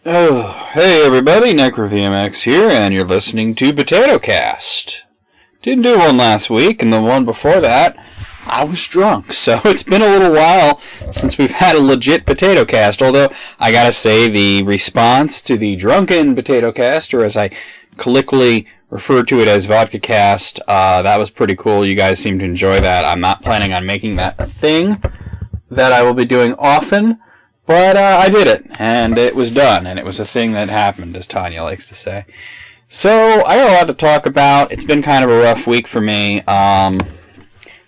Oh, hey everybody, NecroVMX here, and you're listening to POTATOCAST. Didn't do one last week, and the one before that, I was drunk, so it's been a little while since we've had a legit POTATOCAST, although I gotta say the response to the drunken POTATOCAST, or as I colloquially refer to it as VodkaCast, that was pretty cool. You guys seem to enjoy that. I'm not planning on making that a thing that I will be doing often, but I did it, and it was done, and it was a thing that happened, as Tanya likes to say. So, I got a lot to talk about. It's been kind of a rough week for me.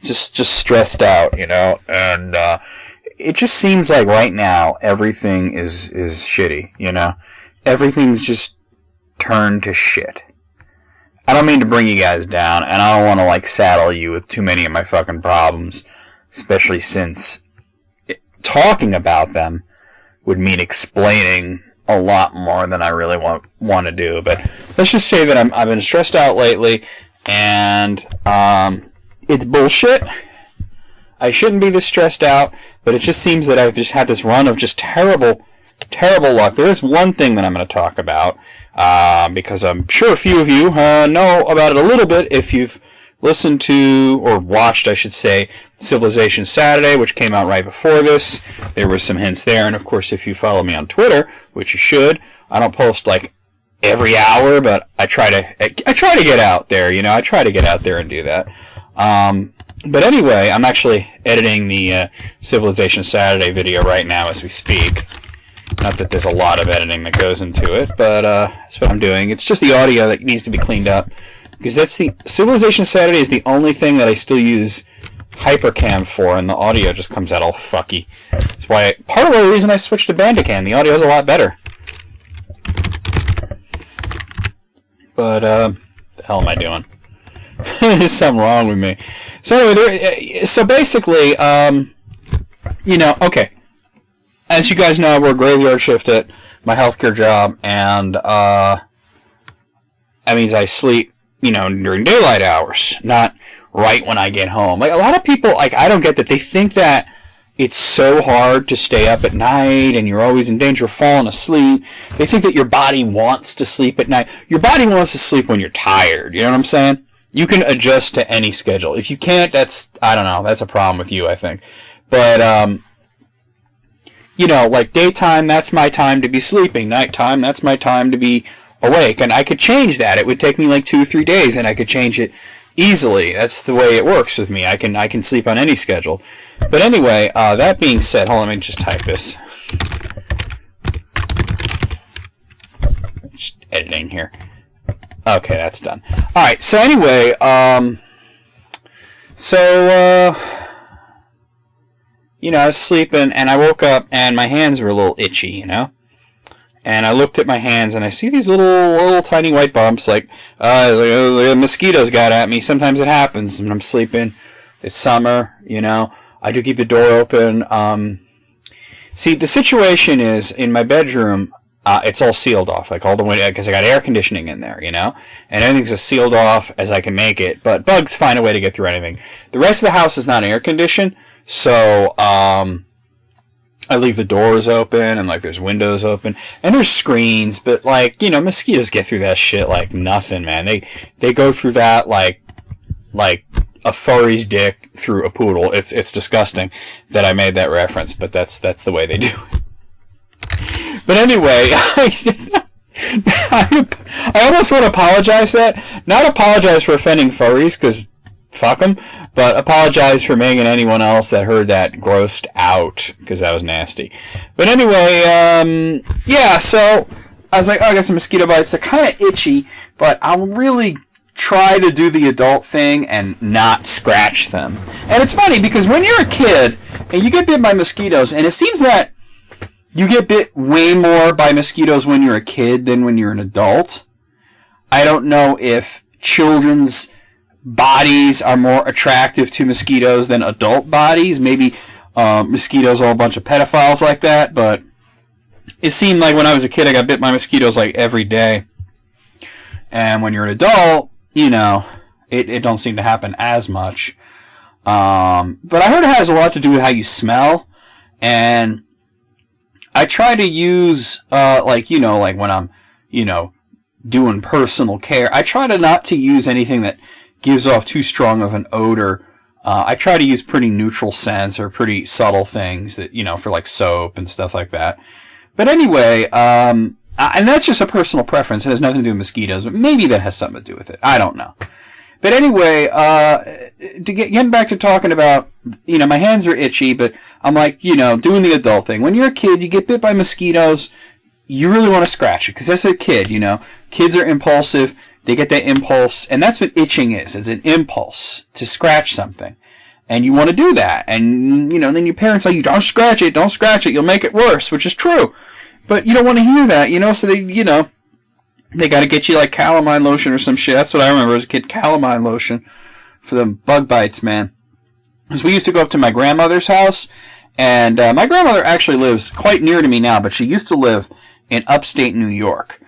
Just stressed out, you know, and it just seems like right now everything is shitty, you know. Everything's just turned to shit. I don't mean to bring you guys down, and I don't want to, like, saddle you with too many of my fucking problems, especially since talking about them would mean explaining a lot more than I really want to do. But let's just say that I've been stressed out lately, and it's bullshit. I shouldn't be this stressed out, but it just seems that I've just had this run of just terrible luck. There is one thing that I'm going to talk about, because I'm sure a few of you know about it a little bit if you've listened to, or watched, I should say, Civilization Saturday, which came out right before this. There were some hints there, and of course, if you follow me on Twitter, which you should, I don't post like every hour, but I try to get out there, you know, I try to get out there and do that. But anyway, I'm actually editing the Civilization Saturday video right now as we speak. Not that there's a lot of editing that goes into it, but that's what I'm doing. It's just the audio that needs to be cleaned up, because that's the Civilization Saturday is the only thing that I still use Hypercam for, and the audio just comes out all fucky. That's why part of the reason I switched to Bandicam. The audio is a lot better. But the hell am I doing? There's something wrong with me. So anyway, so basically, you know, okay. As you guys know, I work graveyard shift at my healthcare job, and that means I sleep, you know, during daylight hours, not right when I get home. Like, a lot of people, like, I don't get that. They think that it's so hard to stay up at night and you're always in danger of falling asleep. They think that your body wants to sleep at night. Your body wants to sleep when you're tired. You know what I'm saying? You can adjust to any schedule. If you can't, I don't know, that's a problem with you, I think. But, you know, like, daytime, that's my time to be sleeping. Nighttime, that's my time to be awake. And I could change that. It would take me like 2 or 3 days, and I could change it easily. That's the way it works with me. I can sleep on any schedule. But anyway, that being said, hold on, let me just type this. Just editing here. Okay, that's done. Alright, so anyway, you know, I was sleeping, and I woke up, and my hands were a little itchy, you know? And I looked at my hands, and I see these little tiny white bumps, like mosquitoes got at me. Sometimes it happens when I'm sleeping. It's summer, you know. I do keep the door open. See, the situation is, in my bedroom, it's all sealed off, like all the windows, because I got air conditioning in there, you know? And everything's as sealed off as I can make it, but bugs find a way to get through anything. The rest of the house is not air conditioned, so, I leave the doors open, and, like, there's windows open, and there's screens, but, like, you know, mosquitoes get through that shit like nothing, man. They go through that like a furry's dick through a poodle. It's disgusting that I made that reference, but that's the way they do it. But anyway, I almost want to apologize not apologize for offending furries, because fuck them, but apologize for making anyone else that heard that grossed out, because that was nasty. But anyway, yeah, so I was like, oh, I got some mosquito bites. They're kind of itchy, but I'll really try to do the adult thing and not scratch them. And it's funny, because when you're a kid and you get bit by mosquitoes, and it seems that you get bit way more by mosquitoes when you're a kid than when you're an adult. I don't know if children's bodies are more attractive to mosquitoes than adult bodies. Maybe mosquitoes are a bunch of pedophiles like that, but it seemed like when I was a kid I got bit by mosquitoes like every day. And when you're an adult, you know, it don't seem to happen as much. But I heard it has a lot to do with how you smell, and I try to use, like when I'm, doing personal care, I try to not to use anything that gives off too strong of an odor. I try to use pretty neutral scents or pretty subtle things that, for like soap and stuff like that. But anyway, and that's just a personal preference. It has nothing to do with mosquitoes, but maybe that has something to do with it. I don't know. But anyway, getting back to talking about, my hands are itchy, but I'm like, doing the adult thing. When you're a kid, you get bit by mosquitoes, you really want to scratch it, because as a kid, kids are impulsive, they get that impulse, and that's what itching is. It's an impulse to scratch something. And you want to do that. And, then your parents are like, you don't scratch it, you'll make it worse, which is true. But you don't want to hear that, so they got to get you like calamine lotion or some shit. That's what I remember as a kid, calamine lotion for the bug bites, man. Because we used to go up to my grandmother's house, and my grandmother actually lives quite near to me now, but she used to live in upstate New York,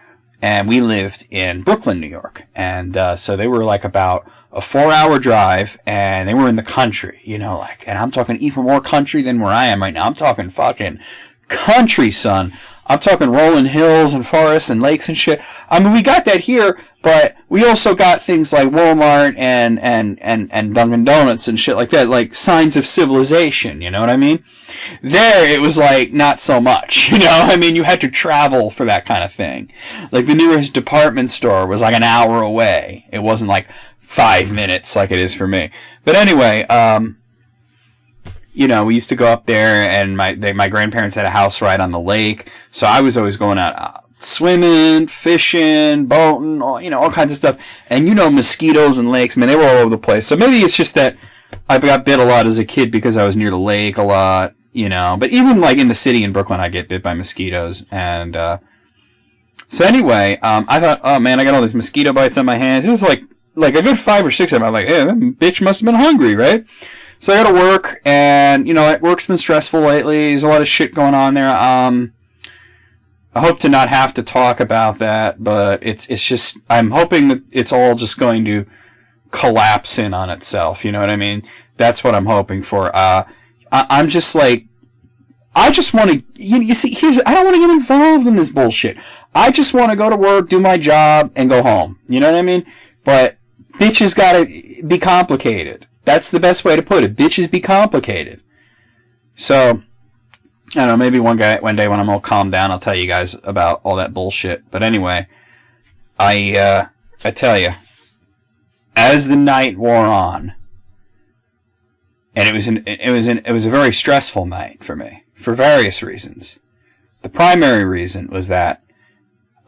and we lived in Brooklyn, New York. And so they were like about a 4-hour drive, and they were in the country, and I'm talking even more country than where I am right now. I'm talking fucking country, son. I'm talking rolling hills and forests and lakes and shit. I mean, we got that here, but we also got things like Walmart and Dunkin' Donuts and shit like that, like signs of civilization, you know what I mean? There, it was like, not so much, I mean, you had to travel for that kind of thing. Like, the nearest department store was like an hour away. It wasn't like 5 minutes like it is for me. But anyway, we used to go up there, and my grandparents had a house right on the lake, so I was always going out swimming, fishing, boating, all kinds of stuff. And mosquitoes and lakes, man, they were all over the place. So maybe it's just that I got bit a lot as a kid because I was near the lake a lot, But even like in the city in Brooklyn, I get bit by mosquitoes. And so anyway, I thought, oh man, I got all these mosquito bites on my hands. This is like a good 5 or 6 of them. I'm like, hey, that bitch must have been hungry, right? So I got to work, and, work's been stressful lately. There's a lot of shit going on there. I hope to not have to talk about that, but it's just, I'm hoping that it's all just going to collapse in on itself, you know what I mean? That's what I'm hoping for. I'm just like, I just want to, you see, I don't want to get involved in this bullshit. I just want to go to work, do my job, and go home. You know what I mean? But bitches gotta be complicated. That's the best way to put it. Bitches be complicated. So, I don't know, maybe one day when I'm all calmed down, I'll tell you guys about all that bullshit. But anyway, I tell you, as the night wore on, and it was a very stressful night for me, for various reasons. The primary reason was that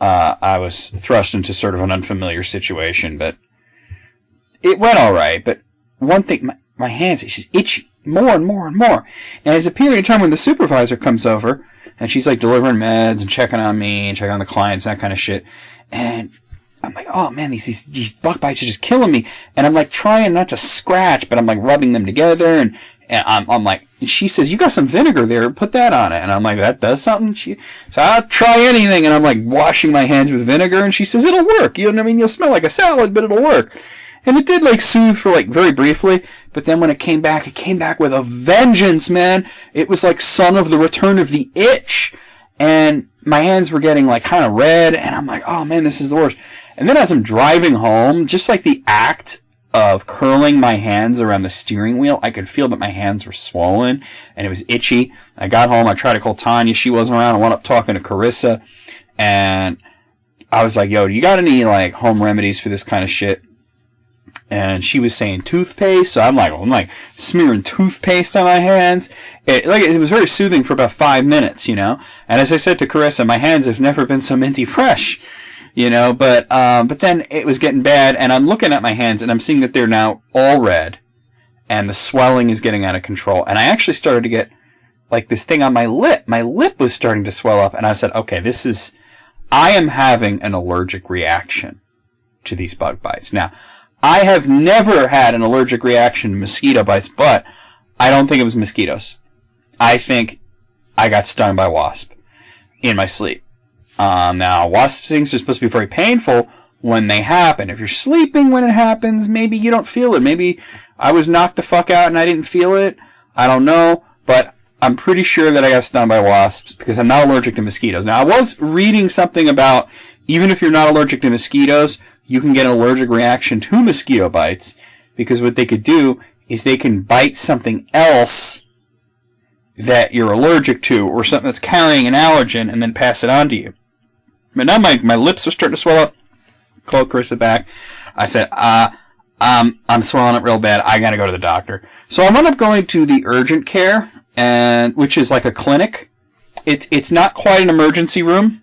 I was thrust into sort of an unfamiliar situation, but it went all right. But one thing, my hands, it's just itchy more and more and more. And there's a period of time when the supervisor comes over, and she's like delivering meds and checking on me and checking on the clients, that kind of shit. And I'm like, oh man, these bug bites are just killing me. And I'm like trying not to scratch, but I'm like rubbing them together, and I'm like, and she says, you got some vinegar there, put that on it. And I'm like, that does something? So I'll try anything, and I'm like washing my hands with vinegar, and she says, it'll work. You know what I mean? You'll smell like a salad, but it'll work. And it did like soothe for like very briefly, but then when it came back with a vengeance, man. It was like son of the return of the itch. And my hands were getting like kind of red, and I'm like, oh man, this is the worst. And then as I'm driving home, just like the act of curling my hands around the steering wheel, I could feel that my hands were swollen, and it was itchy. I got home, I tried to call Tanya, she wasn't around. I went up talking to Carissa, and I was like, yo, do you got any like home remedies for this kind of shit? And she was saying toothpaste, so I'm like smearing toothpaste on my hands. It was very soothing for about 5 minutes, And as I said to Carissa, my hands have never been so minty fresh, But then it was getting bad, and I'm looking at my hands, and I'm seeing that they're now all red, and the swelling is getting out of control. And I actually started to get like this thing on my lip. My lip was starting to swell up, and I said, okay, I am having an allergic reaction to these bug bites. Now, I have never had an allergic reaction to mosquito bites, but I don't think it was mosquitoes. I think I got stung by a wasp in my sleep. Now, wasp stings are supposed to be very painful when they happen. If you're sleeping when it happens, maybe you don't feel it. Maybe I was knocked the fuck out and I didn't feel it. I don't know. But I'm pretty sure that I got stung by wasps because I'm not allergic to mosquitoes. Now, I was reading something about even if you're not allergic to mosquitoes, you can get an allergic reaction to mosquito bites because what they could do is they can bite something else that you're allergic to or something that's carrying an allergen and then pass it on to you. But now my lips are starting to swell up. Called Chris back. I said, I'm swelling up real bad. I gotta go to the doctor. So I wound up going to the urgent care, and which is like a clinic. It's not quite an emergency room,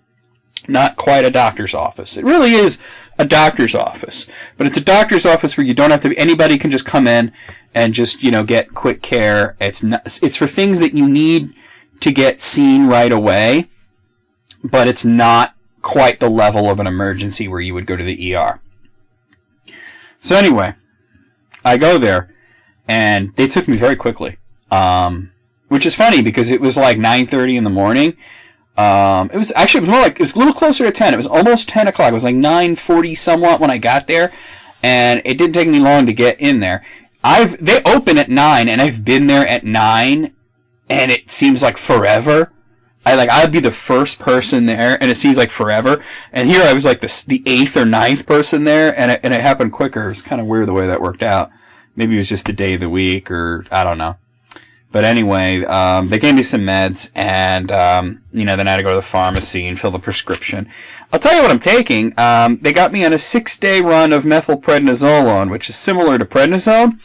not quite a doctor's office. It really is a doctor's office, but it's a doctor's office where you don't have to. Anybody can just come in and just get quick care. It's for things that you need to get seen right away, but it's not quite the level of an emergency where you would go to the ER. So anyway, I go there, and they took me very quickly, which is funny because it was like 9:30 in the morning. It was a little closer to 10. It was almost 10 o'clock. It was like 9:40 somewhat when I got there, and it didn't take me long to get in there. They open at 9, and I've been there at 9, and it seems like forever. I'd be the first person there, and it seems like forever. And here I was like the 8th or 9th person there, and it happened quicker. It was kind of weird the way that worked out. Maybe it was just the day of the week, or I don't know. But anyway, they gave me some meds, and then I had to go to the pharmacy and fill the prescription. I'll tell you what I'm taking. They got me on a 6-day run of methylprednisolone, which is similar to prednisone.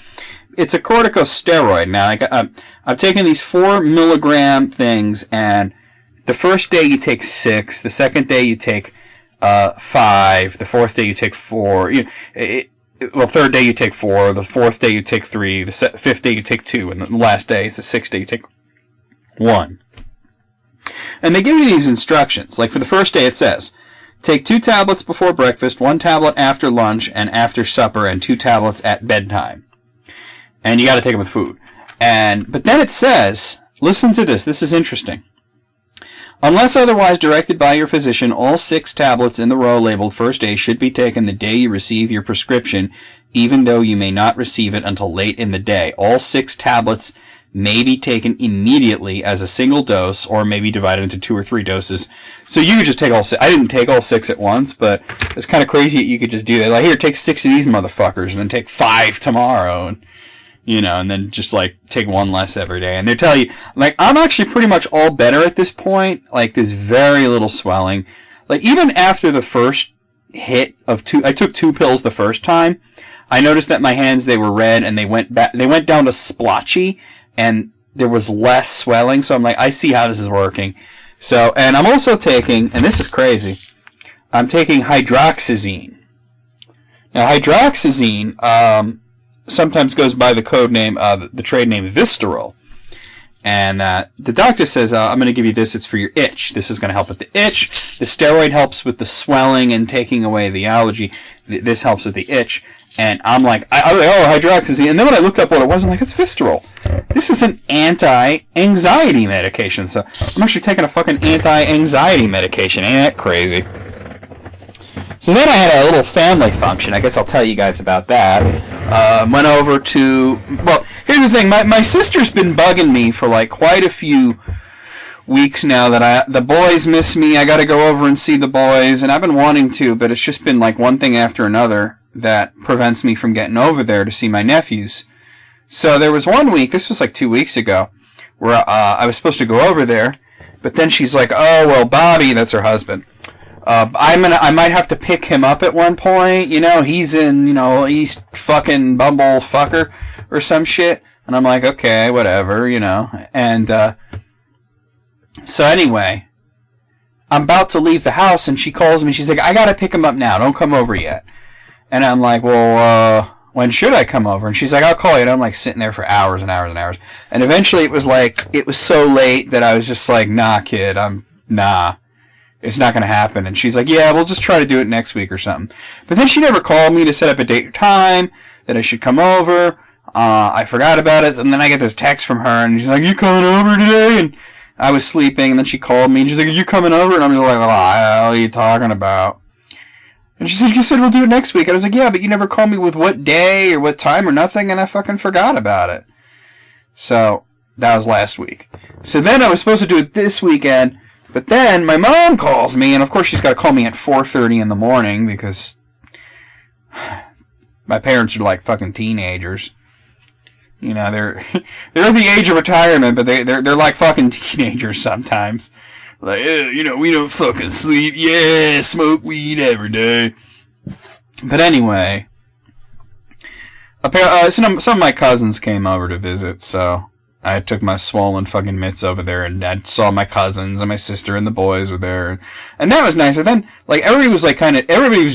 It's a corticosteroid. Now, I'm taking these 4 milligram things, and the first day you take 6, the second day you take 5, the fourth day you take 4. Third day you take 4, the fourth day you take 3, the fifth day you take 2, and the last day is the 6th day you take 1. And they give you these instructions. Like for the first day it says, take 2 tablets before breakfast, 1 tablet after lunch and after supper, and 2 tablets at bedtime. And you got to take them with food. But then it says, listen to this is interesting. Unless otherwise directed by your physician, all 6 tablets in the row labeled first aid should be taken the day you receive your prescription, even though you may not receive it until late in the day. All 6 tablets may be taken immediately as a single dose, or may be divided into 2 or 3 doses. So you could just take all 6. I didn't take all 6 at once, but it's kind of crazy that you could just do that. Like, here, take 6 of these motherfuckers, and then take 5 tomorrow, and then just, take 1 less every day. And they tell you, I'm actually pretty much all better at this point. There's very little swelling. Even after the first hit of 2, I took 2 pills the first time. I noticed that my hands, they were red, and they went down to splotchy, and there was less swelling. So I'm like, I see how this is working. So, and I'm also taking, and this is crazy, I'm taking hydroxyzine. Now, hydroxyzine, sometimes goes by the code name, the trade name Vistaril. And the doctor says, I'm going to give you this. It's for your itch. This is going to help with the itch. The steroid helps with the swelling and taking away the allergy. This helps with the itch. And I'm like, hydroxyzine. And then when I looked up what it was, I'm like, it's Vistaril. This is an anti-anxiety medication. So I'm actually taking a fucking anti-anxiety medication. Ain't that crazy? So then I had a little family function. I guess I'll tell you guys about that. Went over to... Well, here's the thing. My sister's been bugging me for quite a few weeks now that the boys miss me. I got to go over and see the boys. And I've been wanting to, but it's just been one thing after another that prevents me from getting over there to see my nephews. So there was one week, this was 2 weeks ago, where I was supposed to go over there. But then she's like, oh, well, Bobby, that's her husband. I might have to pick him up at one point, he's in, East fucking Bumble fucker or some shit. And I'm like, okay, whatever, And, so anyway, I'm about to leave the house and she calls me. She's like, I gotta pick him up now. Don't come over yet. And I'm like, well, when should I come over? And she's like, I'll call you. And I'm sitting there for hours and hours and hours. And eventually it was so late that I was just like, nah, kid, nah. It's not going to happen. And she's like, yeah, we'll just try to do it next week or something. But then she never called me to set up a date or time that I should come over. I forgot about it. And then I get this text from her, and she's like, you coming over today? And I was sleeping, and then she called me, and she's like, are you coming over? And I'm like, what the hell are you talking about? And she said, you said we'll do it next week. I was like, yeah, but you never called me with what day or what time or nothing, and I fucking forgot about it. So That was last week. So then I was supposed to do it this weekend, but then my mom calls me, and of course she's got to call me at 4:30 in the morning because my parents are like fucking teenagers. You know, they're at the age of retirement, but they're like fucking teenagers sometimes. Like, you know, we don't fucking sleep. Yeah, smoke weed every day. But anyway, some of my cousins came over to visit, so I took my swollen fucking mitts over there, and I saw my cousins, and my sister and the boys were there, and that was nice. But then, like, everybody was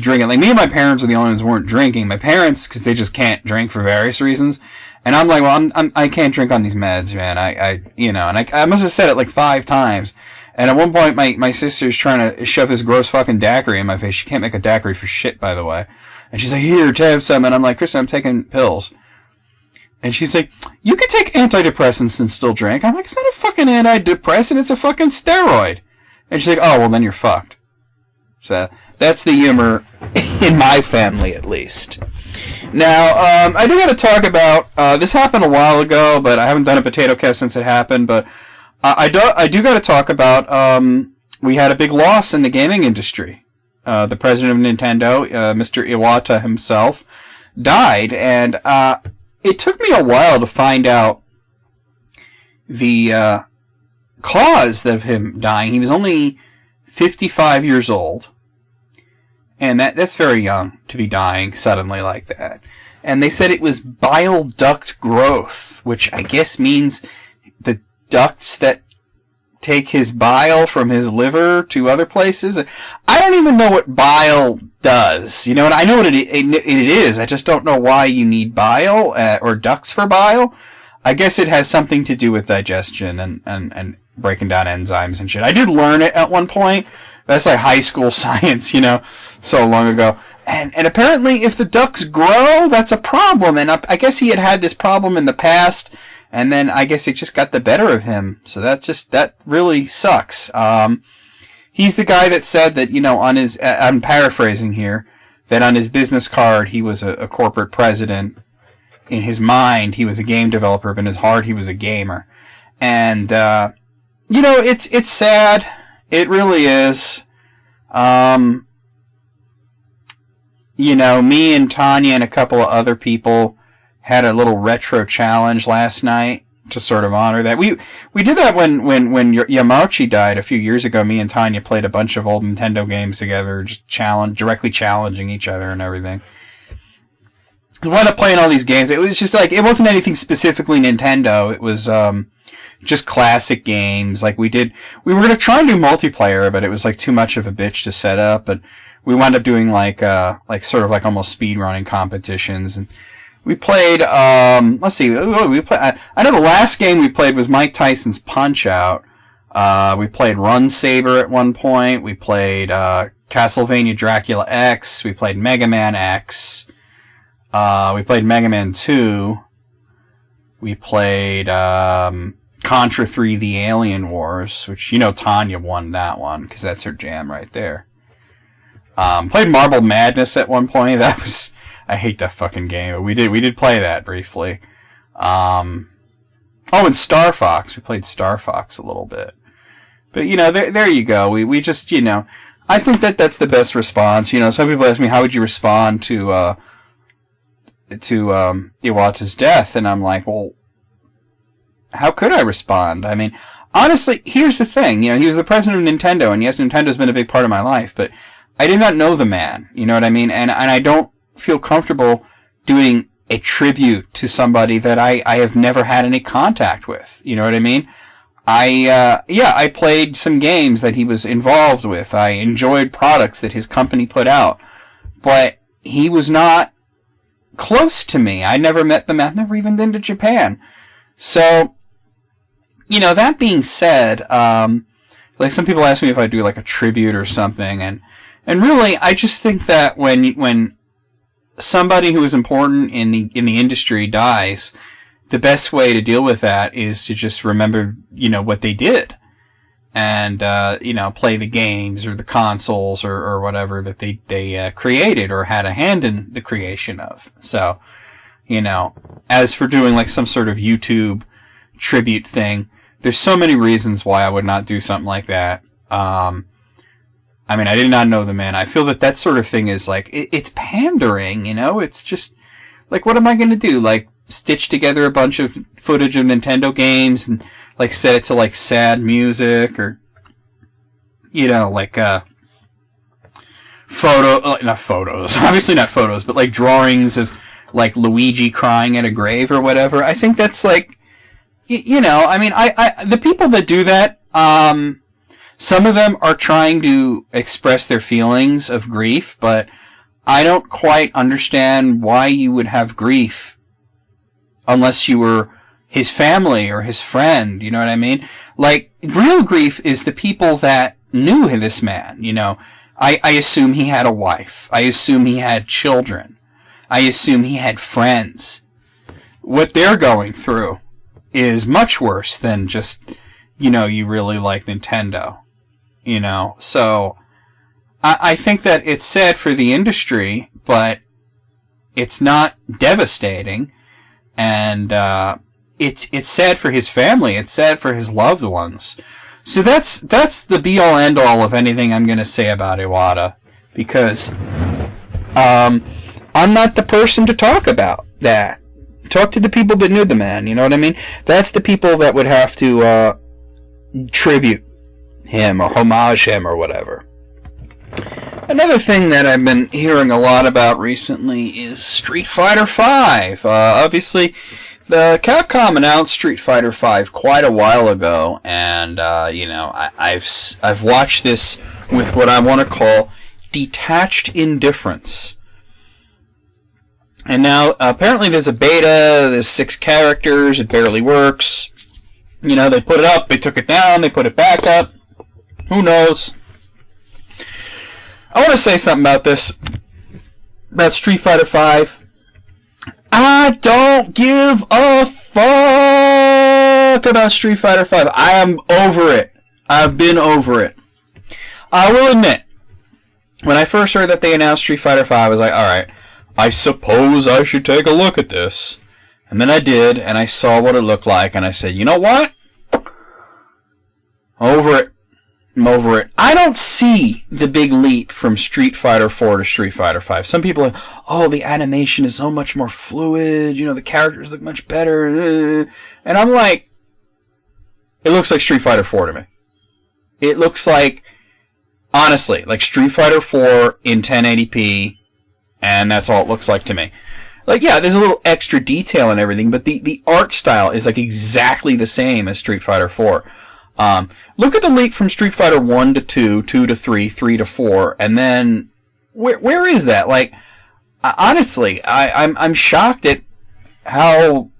drinking. Like, me and my parents were the only ones who weren't drinking. My parents, because they just can't drink for various reasons. And I'm like, well, I can't drink on these meds, man. I must have said it like 5 times. And at one point, my sister's trying to shove this gross fucking daiquiri in my face. She can't make a daiquiri for shit, by the way. And she's like, here, have some. And I'm like, Kristen, I'm taking pills. And she's like, you can take antidepressants and still drink. I'm like, it's not a fucking antidepressant, it's a fucking steroid. And she's like, oh, well, then you're fucked. So, that's the humor in my family, at least. Now, I do got to talk about, this happened a while ago, but I haven't done a potato cast since it happened, but I do got to talk about, we had a big loss in the gaming industry. The president of Nintendo, Mr. Iwata himself, died, and it took me a while to find out the cause of him dying. He was only 55 years old, and that's very young to be dying suddenly like that. And they said it was bile duct growth, which I guess means the ducts that take his bile from his liver to other places. I don't even know what bile does, you know, and I know what it is. I just don't know why you need bile or ducts for bile. I guess it has something to do with digestion and breaking down enzymes and shit. I did learn it at one point. That's like high school science, you know, so long ago. And apparently if the ducts grow, that's a problem. And I guess he had this problem in the past. And then I guess it just got the better of him. So that really sucks. He's the guy that said that, you know, I'm paraphrasing here, that on his business card he was a corporate president. In his mind, he was a game developer, but in his heart, he was a gamer. And, you know, it's sad. It really is. You know, me and Tanya and a couple of other people had a little retro challenge last night to sort of honor that. We did that when Yamauchi died a few years ago. Me and Tanya played a bunch of old Nintendo games together, just directly challenging each other and everything. We wound up playing all these games. It was just like, it wasn't anything specifically Nintendo. It was just classic games. Like we were going to try and do multiplayer, but it was like too much of a bitch to set up. But we wound up doing like sort of like almost speedrunning competitions. And we played, let's see, I know the last game we played was Mike Tyson's Punch-Out. We played Run Saber at one point. We played Castlevania Dracula X. We played Mega Man X. We played Mega Man 2. We played Contra 3 The Alien Wars, which, you know, Tanya won that one, because that's her jam right there. Played Marble Madness at one point. That was... I hate that fucking game, but we did play that briefly. And Star Fox. We played Star Fox a little bit. But, you know, there you go. We just, you know... I think that's the best response. You know, some people ask me, how would you respond to Iwata's death, and I'm like, well, how could I respond? I mean, honestly, here's the thing, you know, he was the president of Nintendo, and yes, Nintendo's been a big part of my life, but I did not know the man, you know what I mean? And I don't feel comfortable doing a tribute to somebody that I have never had any contact with, you know what I mean? I played some games that he was involved with. I enjoyed products that his company put out, but he was not close to me. I never met the man. I've never even been to Japan. So, you know, that being said, like some people ask me if I do like a tribute or something, and really, I just think that when somebody who is important in the industry dies, the best way to deal with that is to just remember, you know, what they did. And, you know, play the games or the consoles or whatever that they created or had a hand in the creation of. So, you know, as for doing like some sort of YouTube tribute thing. There's so many reasons why I would not do something like that. I mean, I did not know the man. I feel that sort of thing is like, it's pandering, you know? It's just, like, what am I going to do? Like, stitch together a bunch of footage of Nintendo games and, like, set it to, like, sad music or, you know, like, not photos, obviously not photos, but, like, drawings of, like, Luigi crying at a grave or whatever. I think that's, like, you know, I mean, the people that do that, some of them are trying to express their feelings of grief, but I don't quite understand why you would have grief unless you were his family or his friend, you know what I mean? Like, real grief is the people that knew this man, you know. I assume he had a wife. I assume he had children. I assume he had friends. What they're going through is much worse than just, you know, you really like Nintendo, you know. So, I think that it's sad for the industry, but it's not devastating, and it's sad for his family. It's sad for his loved ones. So that's the be-all end-all of anything I'm going to say about Iwata, because I'm not the person to talk about that. Talk to the people that knew the man, you know what I mean? That's the people that would have to tribute him or homage him or whatever. Another thing that I've been hearing a lot about recently is Street Fighter V. Obviously, the Capcom announced Street Fighter V quite a while ago, and you know, I've watched this with what I want to call detached indifference. And now, apparently there's a beta, there's 6 characters, it barely works. You know, they put it up, they took it down, they put it back up. Who knows? I want to say something about this. About Street Fighter V. I don't give a fuck about Street Fighter V. I am over it. I've been over it. I will admit, when I first heard that they announced Street Fighter V, I was like, alright, I suppose I should take a look at this. And then I did, and I saw what it looked like, and I said, you know what? Over it. I'm over it. I don't see the big leap from Street Fighter IV to Street Fighter V. Some people are like, oh, the animation is so much more fluid, you know, the characters look much better. And I'm like, it looks like Street Fighter IV to me. It looks like, honestly, like Street Fighter IV in 1080p, and that's all it looks like to me. Like, yeah, there's a little extra detail and everything, but the art style is like exactly the same as Street Fighter IV. Look at the leap from Street Fighter 1 to 2, 2 to 3, 3 to 4, and then where is that? Like, honestly, I'm shocked at how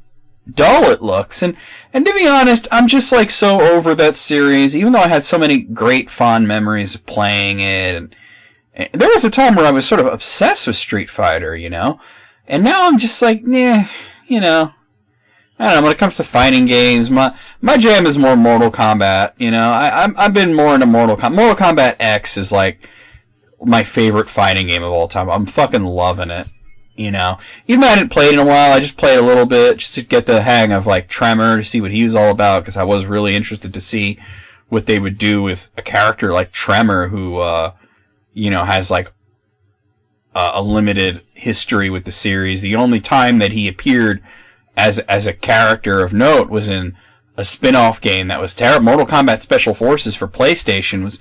dull it looks, and to be honest, I'm just like so over that series. Even though I had so many great fond memories of playing it, and there was a time where I was sort of obsessed with Street Fighter, you know, and now I'm just like, nah, you know. I don't know, when it comes to fighting games, my jam is more Mortal Kombat, you know. I've been more into Mortal Kombat. Mortal Kombat X is like my favorite fighting game of all time. I'm fucking loving it, you know. Even though I hadn't played in a while, I just played a little bit just to get the hang of like Tremor, to see what he was all about, because I was really interested to see what they would do with a character like Tremor, who, you know, has like a limited history with the series. The only time that he appeared as a character of note was in a spin-off game that was terrible. Mortal Kombat Special Forces for PlayStation was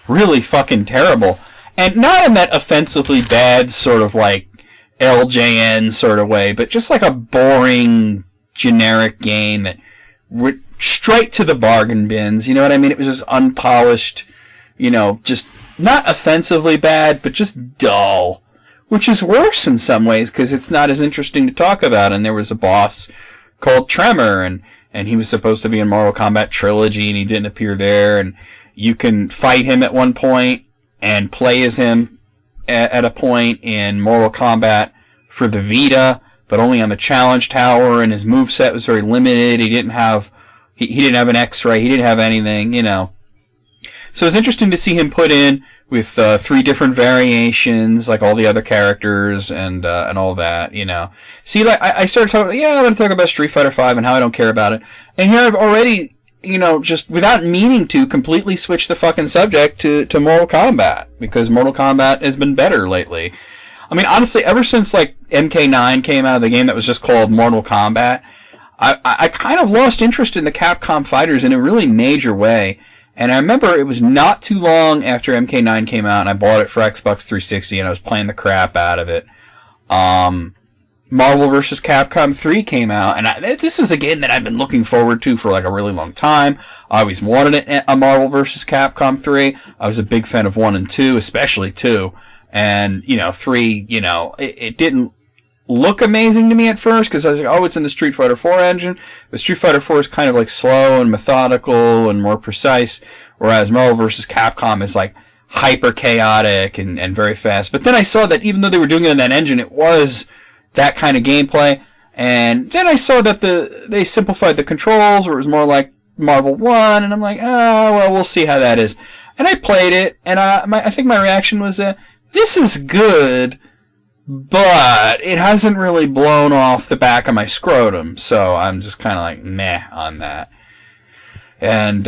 really fucking terrible. And not in that offensively bad sort of like LJN sort of way, but just like a boring, generic game that went straight to the bargain bins. You know what I mean? It was just unpolished, you know, just not offensively bad, but just dull. Which is worse in some ways, because it's not as interesting to talk about. And there was a boss called Tremor, and he was supposed to be in Mortal Kombat Trilogy, and he didn't appear there. And you can fight him at one point and play as him at a point in Mortal Kombat for the Vita, but only on the Challenge Tower, and his moveset was very limited. He didn't have an X-ray, he didn't have anything, you know. So it's interesting to see him put in with 3 different variations, like all the other characters and all that, you know. See, like I started talking, I'm going to talk about Street Fighter V and how I don't care about it. And here I've already, you know, just without meaning to, completely switched the fucking subject to Mortal Kombat, because Mortal Kombat has been better lately. I mean, honestly, ever since like MK9 came out of the game that was just called Mortal Kombat, I kind of lost interest in the Capcom fighters in a really major way. And I remember it was not too long after MK9 came out, and I bought it for Xbox 360, and I was playing the crap out of it. Marvel vs. Capcom 3 came out, and this was a game that I've been looking forward to for like a really long time. I always wanted a Marvel vs. Capcom 3. I was a big fan of 1 and 2, especially 2. And, you know, 3, you know, it didn't look amazing to me at first, because I was like, oh, it's in the Street Fighter 4 engine. But Street Fighter 4 is kind of like slow and methodical and more precise, whereas Marvel vs. Capcom is like hyper chaotic and very fast. But then I saw that even though they were doing it in that engine, it was that kind of gameplay. And then I saw that they simplified the controls, where it was more like Marvel 1, and I'm like, oh, well, we'll see how that is. And I played it, and I think my reaction was, this is good, but it hasn't really blown off the back of my scrotum, so I'm just kind of like meh on that. And,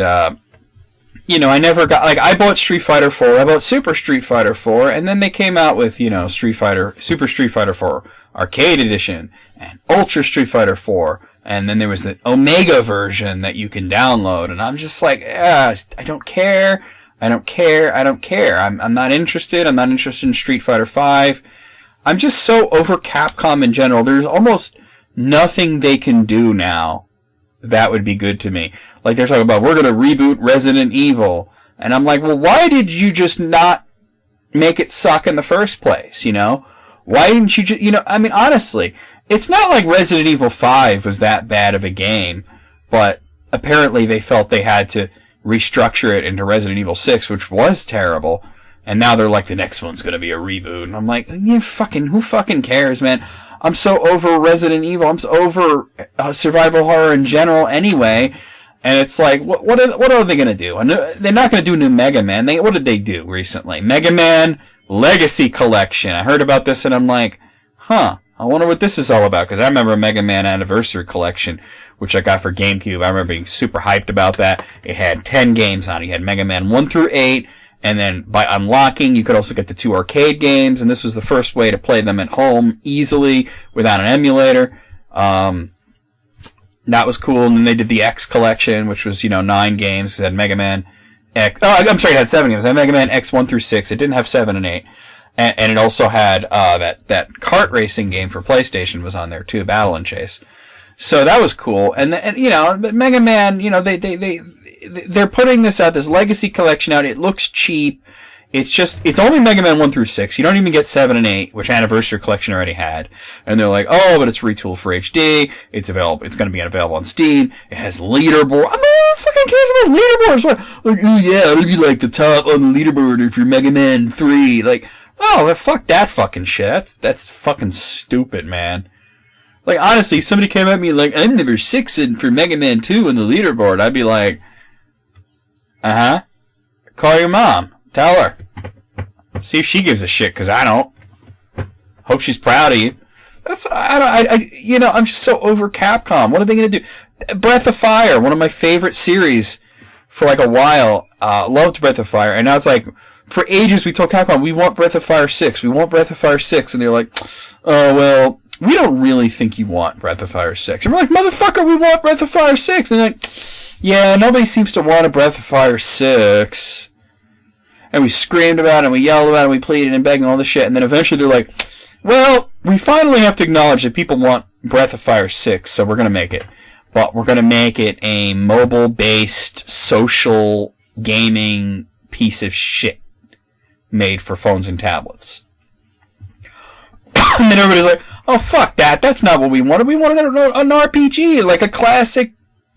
you know, I never got, like, I bought Street Fighter 4, I bought Super Street Fighter 4, and then they came out with, you know, Super Street Fighter 4 Arcade Edition, and Ultra Street Fighter 4, and then there was the Omega version that you can download, and I'm just like, I don't care, I'm not interested, I'm not interested in Street Fighter 5, I'm just so over Capcom in general. There's almost nothing they can do now that would be good to me. Like, they're talking about, we're going to reboot Resident Evil. And I'm like, well, why did you just not make it suck in the first place, you know? Why didn't you just, you know, I mean, honestly, it's not like Resident Evil 5 was that bad of a game, but apparently they felt they had to restructure it into Resident Evil 6, which was terrible. And now they're like, the next one's going to be a reboot. And I'm like, who fucking cares, man? I'm so over Resident Evil. I'm so over survival horror in general anyway. And it's like, what are they going to do? They're not going to do a new Mega Man. What did they do recently? Mega Man Legacy Collection. I heard about this and I'm like, I wonder what this is all about. Because I remember a Mega Man Anniversary Collection, which I got for GameCube. I remember being super hyped about that. It had 10 games on it. You had Mega Man 1 through 8. And then by unlocking, you could also get the 2 arcade games, and this was the first way to play them at home easily without an emulator. That was cool. And then they did the X collection, which was, 9 games. It had Mega Man X. Oh, I'm sorry, it had 7 games. It had Mega Man X 1 through 6. It didn't have 7 and 8. And it also had that kart racing game for PlayStation was on there too, Battle and Chase. So that was cool. And Mega Man, they're putting this out, this Legacy Collection out. It looks cheap. It's only Mega Man 1 through 6. You don't even get 7 and 8, which Anniversary Collection already had. And they're like, oh, but it's retooled for HD. It's available. It's going to be available on Steam. It has leaderboard. I mean, who fucking cares about leaderboards? Like, oh yeah, it'll be like the top on the leaderboard if you're Mega Man 3. Like, oh, fuck that fucking shit. That's fucking stupid, man. Like, honestly, if somebody came at me like, I'm number 6 for Mega Man 2 on the leaderboard, I'd be like, call your mom. Tell her. See if she gives a shit, because I don't. Hope she's proud of you. I'm just so over Capcom. What are they going to do? Breath of Fire, one of my favorite series for like a while. Loved Breath of Fire. And now it's like, for ages we told Capcom, we want Breath of Fire 6. We want Breath of Fire 6. And they're like, oh, well, we don't really think you want Breath of Fire 6. And we're like, motherfucker, we want Breath of Fire 6. And they're like, yeah, nobody seems to want a Breath of Fire 6. And we screamed about it, and we yelled about it, and we pleaded and begged and all this shit. And then eventually they're like, well, we finally have to acknowledge that people want Breath of Fire 6, so we're going to make it. But we're going to make it a mobile-based social gaming piece of shit made for phones and tablets. And then everybody's like, oh, fuck that. That's not what we wanted. We wanted an RPG, like a classic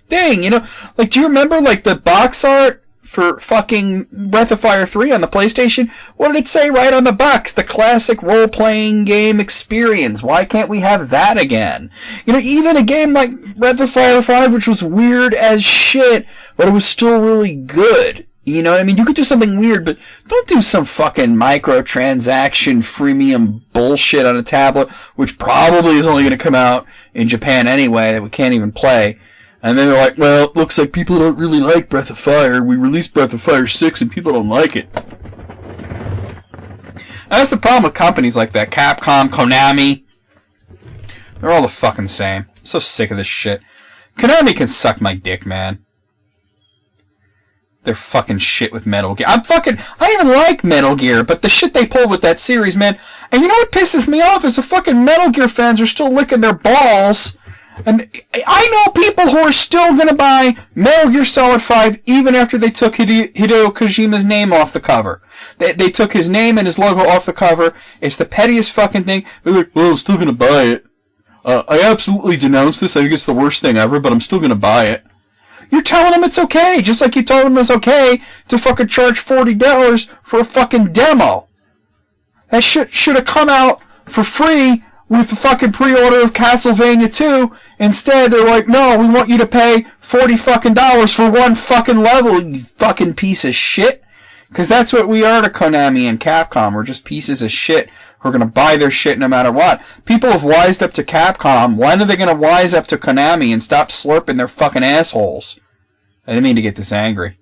thing, Like, do you remember, like, the box art for fucking Breath of Fire 3 on the PlayStation? What did it say right on the box? The classic role-playing game experience. Why can't we have that again? Even a game like Breath of Fire 5, which was weird as shit, but it was still really good. You know what I mean? You could do something weird, but don't do some fucking microtransaction freemium bullshit on a tablet, which probably is only going to come out in Japan anyway, that we can't even play. And then they're like, well, it looks like people don't really like Breath of Fire. We released Breath of Fire 6 and people don't like it. And that's the problem with companies like that. Capcom, Konami. They're all the fucking same. I'm so sick of this shit. Konami can suck my dick, man. They're fucking shit with Metal Gear. I don't even like Metal Gear, but the shit they pulled with that series, man. And you know what pisses me off is the fucking Metal Gear fans are still licking their balls. And I know people who are still gonna buy Metal Gear Solid 5 even after they took Hideo Kojima's name off the cover. They took his name and his logo off the cover. It's the pettiest fucking thing. They're like, well, I'm still gonna buy it. I absolutely denounce this. I think it's the worst thing ever, but I'm still gonna buy it. You're telling them it's okay, just like you told them it's okay to fucking charge $40 for a fucking demo. That shit should have come out for free with the fucking pre-order of Castlevania 2. Instead, they're like, no, we want you to pay $40 fucking for one fucking level, you fucking piece of shit. Because that's what we are to Konami and Capcom. We're just pieces of shit. We're going to buy their shit no matter what. People have wised up to Capcom. When are they going to wise up to Konami and stop slurping their fucking assholes? I didn't mean to get this angry.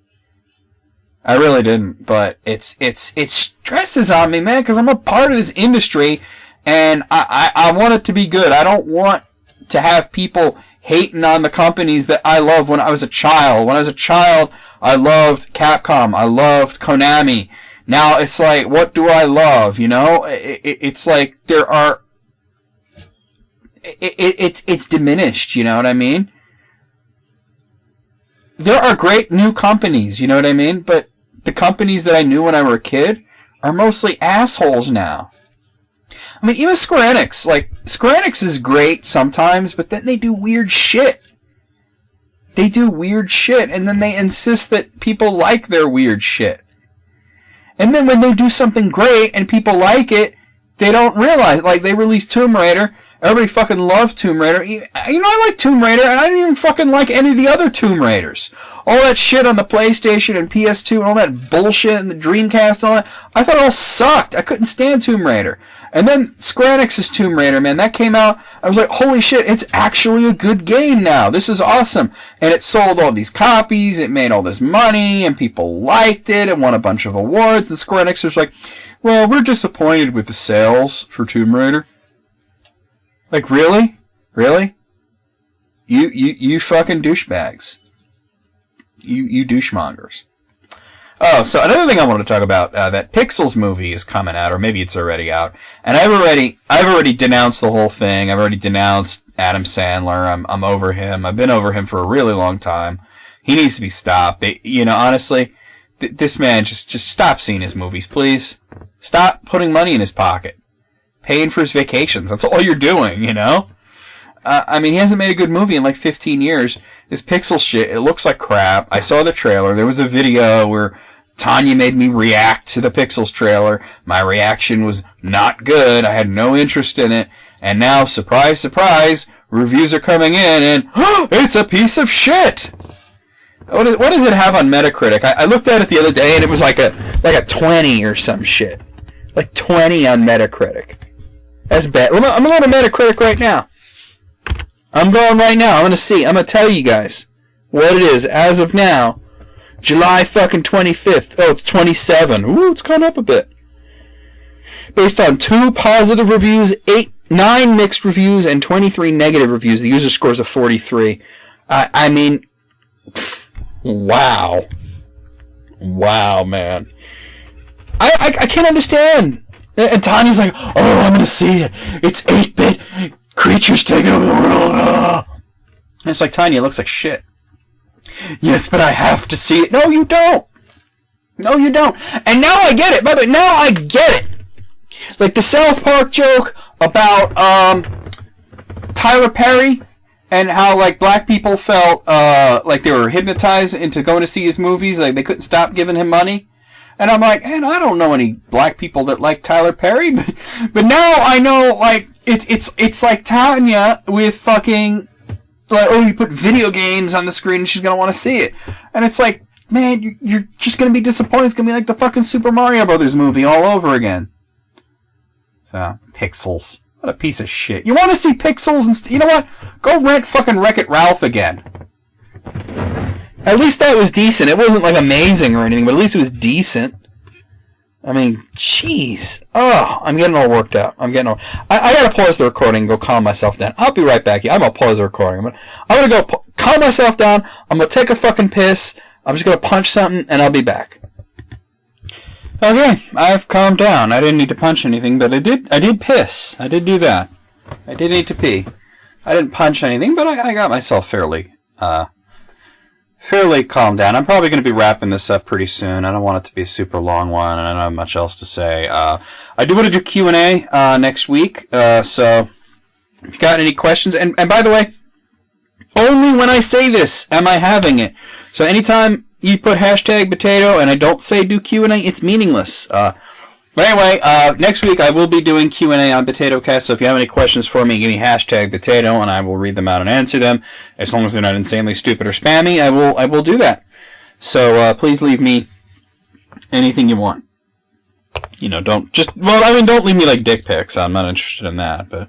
I really didn't. But it stresses on me, man, because I'm a part of this industry, and I want it to be good. I don't want to have people hating on the companies that I loved when I was a child. When I was a child, I loved Capcom. I loved Konami. Now it's like, what do I love? You know, it's like there are. It's diminished. You know what I mean? There are great new companies. You know what I mean? But the companies that I knew when I was a kid are mostly assholes now. I mean, even Square Enix. Like, Square Enix is great sometimes, but then they do weird shit. They do weird shit, and then they insist that people like their weird shit. And then when they do something great and people like it, they don't realize. Like, they released Tomb Raider. Everybody fucking loved Tomb Raider. You know, I like Tomb Raider, and I didn't even fucking like any of the other Tomb Raiders. All that shit on the PlayStation and PS2 and all that bullshit and the Dreamcast and all that, I thought it all sucked. I couldn't stand Tomb Raider. And then Square Enix's Tomb Raider, man, that came out. I was like, holy shit, it's actually a good game now. This is awesome. And it sold all these copies. It made all this money, and people liked it and won a bunch of awards. And Square Enix was like, well, we're disappointed with the sales for Tomb Raider. Like, really? Really? You fucking douchebags. You douchemongers. Oh, so another thing I wanted to talk about, that Pixels movie is coming out, or maybe it's already out. And I've already denounced the whole thing. I've already denounced Adam Sandler. I'm over him. I've been over him for a really long time. He needs to be stopped. Honestly, this man, just stop seeing his movies, please. Stop putting money in his pocket. Paying for his vacations. That's all you're doing, you know? I mean, he hasn't made a good movie in like 15 years. This Pixel shit, it looks like crap. I saw the trailer. There was a video where Tanya made me react to the Pixels trailer. My reaction was not good. I had no interest in it. And now, surprise, surprise, reviews are coming in and, it's a piece of shit! What does it have on Metacritic? I looked at it the other day and it was like a 20 or some shit. Like 20 on Metacritic. That's bad. I'm going to Metacritic right now. I'm going right now. I'm going to see. I'm going to tell you guys what it is as of now. July fucking 25th. Oh, it's 27. Ooh, it's gone up a bit. Based on 2 positive reviews, 9 mixed reviews, and 23 negative reviews. The user scores of 43. I mean, wow. Wow, man. I can't understand. And Tanya's like, oh, I'm going to see it. It's 8-bit creatures taking over the world. Oh. And it's like, Tanya, it looks like shit. Yes, but I have to see it. No, you don't. No, you don't. And now I get it. By the way, now I get it. Like the South Park joke about Tyler Perry and how like black people felt like they were hypnotized into going to see his movies. Like they couldn't stop giving him money. And I'm like, man, I don't know any black people that like Tyler Perry, but now I know, like, it's like Tanya with fucking, like, oh, you put video games on the screen and she's gonna want to see it. And it's like, man, you're just going to be disappointed. It's going to be like the fucking Super Mario Brothers movie all over again. So, Pixels. What a piece of shit. You want to see Pixels? And you know what? Go rent fucking Wreck-It Ralph again. At least that was decent. It wasn't like amazing or anything, but at least it was decent. I mean, jeez. Oh, I'm getting all worked out. I gotta pause the recording and go calm myself down. I'll be right back. I'm gonna pause the recording. I'm gonna go calm myself down. I'm gonna take a fucking piss. I'm just gonna punch something, and I'll be back. Okay, I've calmed down. I didn't need to punch anything, but I did piss. I did do that. I did need to pee. I didn't punch anything, but I got myself fairly calmed down. I'm probably going to be wrapping this up pretty soon. I don't want it to be a super long one, and I don't have much else to say. I do want to do Q&A next week, so if you got any questions, and by the way, only when I say this am I having it. So anytime you put hashtag potato and I don't say do Q&A, it's meaningless. But anyway, next week I will be doing Q&A on PotatoCast, so if you have any questions for me, give me hashtag potato, and I will read them out and answer them. As long as they're not insanely stupid or spammy, I will do that. So please leave me anything you want. You know, don't leave me like dick pics. I'm not interested in that, but...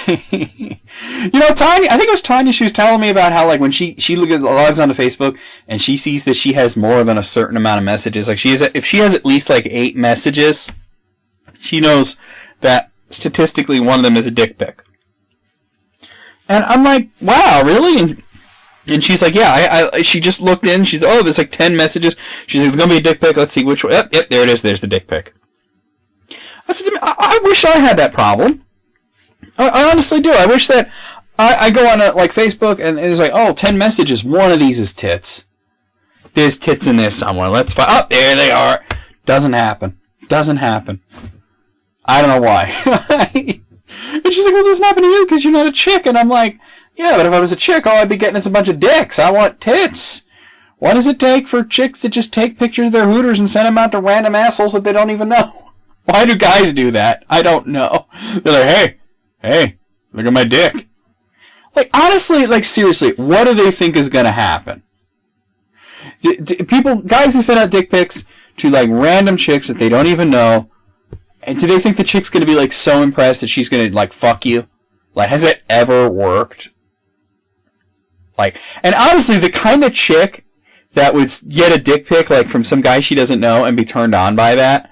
You know, Tanya, I think it was Tanya, she was telling me about how, like, when she logs onto Facebook and she sees that she has more than a certain amount of messages, like, if she has at least, like, 8 messages, she knows that statistically one of them is a dick pic. And I'm like, wow, really? And she's like, yeah, she just looked in, she's, oh, there's like 10 messages. She's like, it's going to be a dick pic, let's see which one. Yep, there it is, there's the dick pic. I said, I wish I had that problem. I honestly do. I wish that I go on like Facebook and it's like, oh, 10 messages. One of these is tits. There's tits in there somewhere. Let's find. Oh, there they are. Doesn't happen. I don't know why. And she's like, well, this doesn't happen to you because you're not a chick. And I'm like, yeah, but if I was a chick, all I'd be getting is a bunch of dicks. I want tits. What does it take for chicks to just take pictures of their hooters and send them out to random assholes that they don't even know? Why do guys do that? I don't know. They're like, hey, look at my dick. Like, honestly, like, seriously, what do they think is going to happen? Guys who send out dick pics to, like, random chicks that they don't even know, and do they think the chick's going to be, like, so impressed that she's going to, like, fuck you? Like, has that ever worked? Like, and honestly, the kind of chick that would get a dick pic, like, from some guy she doesn't know and be turned on by that,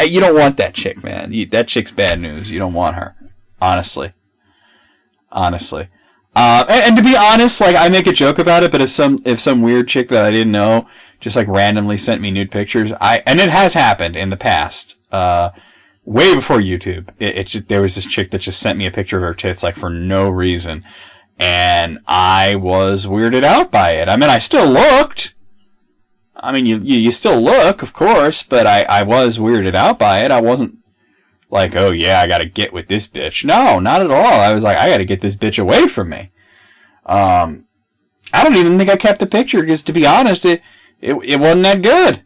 you don't want that chick, man. That chick's bad news. You don't want her. Honestly. And to be honest, like, I make a joke about it, but if some weird chick that I didn't know just, like, randomly sent me nude pictures, and it has happened in the past, way before YouTube, there was this chick that just sent me a picture of her tits, like, for no reason, and I was weirded out by it. I mean, I still looked. I mean, you still look, of course, but I was weirded out by it. I wasn't like, oh yeah, I gotta get with this bitch. No, not at all. I was like, I gotta get this bitch away from me. I don't even think I kept the picture, because to be honest, it wasn't that good.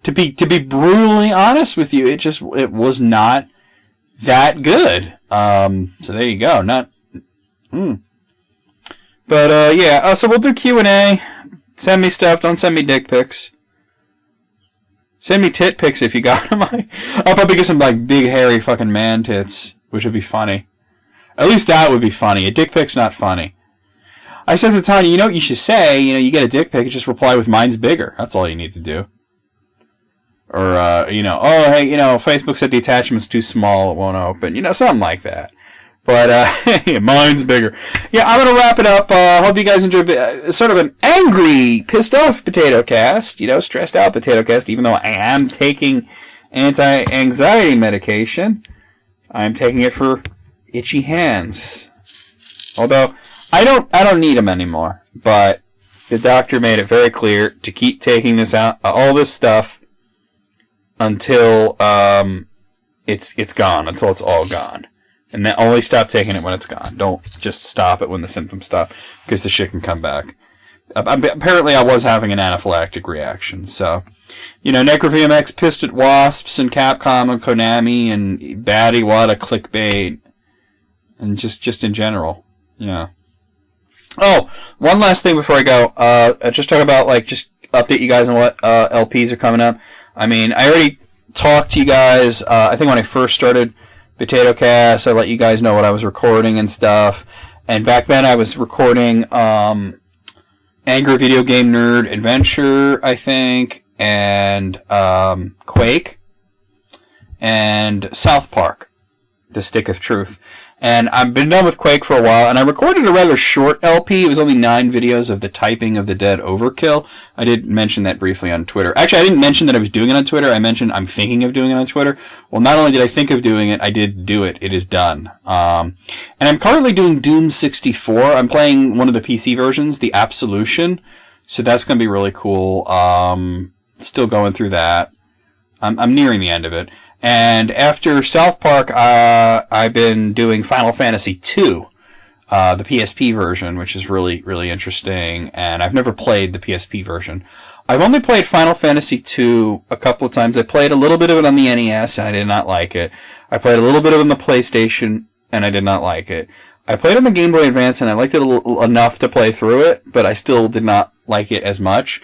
To be brutally honest with you, it was not that good. So there you go. But yeah, so we'll do Q&A. Send me stuff, don't send me dick pics. Send me tit pics if you got them. I'll probably get some, like, big, hairy fucking man tits, which would be funny. At least that would be funny. A dick pic's not funny. I said to Tanya, you know what you should say? You know, you get a dick pic, just reply with mine's bigger. That's all you need to do. Or, you know, oh, hey, you know, Facebook said the attachment's too small, it won't open. You know, something like that. But, mine's bigger. Yeah, I'm going to wrap it up. Hope you guys enjoyed sort of an angry, pissed off potato cast. You know, stressed out potato cast, even though I am taking anti-anxiety medication. I'm taking it for itchy hands. Although, I don't need them anymore. But the doctor made it very clear to keep taking this out, all this stuff, until it's gone, until it's all gone. And then only stop taking it when it's gone. Don't just stop it when the symptoms stop, because the shit can come back. Apparently I was having an anaphylactic reaction, so... You know, NecroVMX pissed at Wasps and Capcom and Konami and bad Iwata clickbait. And just in general. Yeah. Oh, one last thing before I go. Just talk about, like, just update you guys on what LPs are coming up. I mean, I already talked to you guys, I think when I first started POTATOCAST, I let you guys know what I was recording and stuff. And back then I was recording Angry Video Game Nerd Adventure, I think, and Quake, and South Park, The Stick of Truth. And I've been done with Quake for a while, and I recorded a rather short LP. It was only 9 videos of the Typing of the Dead Overkill. I did mention that briefly on Twitter. Actually, I didn't mention that I was doing it on Twitter. I mentioned I'm thinking of doing it on Twitter. Well, not only did I think of doing it, I did do it. It is done. And I'm currently doing Doom 64. I'm playing one of the PC versions, the Absolution. So that's going to be really cool. Still going through that. I'm nearing the end of it. And after South Park, I've been doing Final Fantasy II, the PSP version, which is really, really interesting. And I've never played the PSP version. I've only played Final Fantasy II a couple of times. I played a little bit of it on the NES, and I did not like it. I played a little bit of it on the PlayStation, and I did not like it. I played it on the Game Boy Advance, and I liked it enough to play through it, but I still did not like it as much.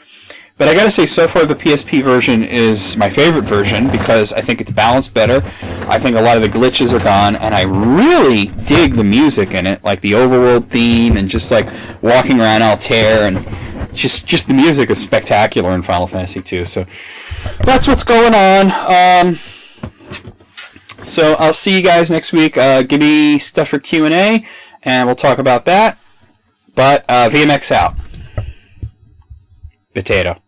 But I gotta say, so far the PSP version is my favorite version because I think it's balanced better. I think a lot of the glitches are gone, and I really dig the music in it, like the overworld theme and just like walking around Altair, and just the music is spectacular in Final Fantasy II. So that's what's going on. So I'll see you guys next week. Give me stuff for Q&A, and we'll talk about that. But VMX out. Potato.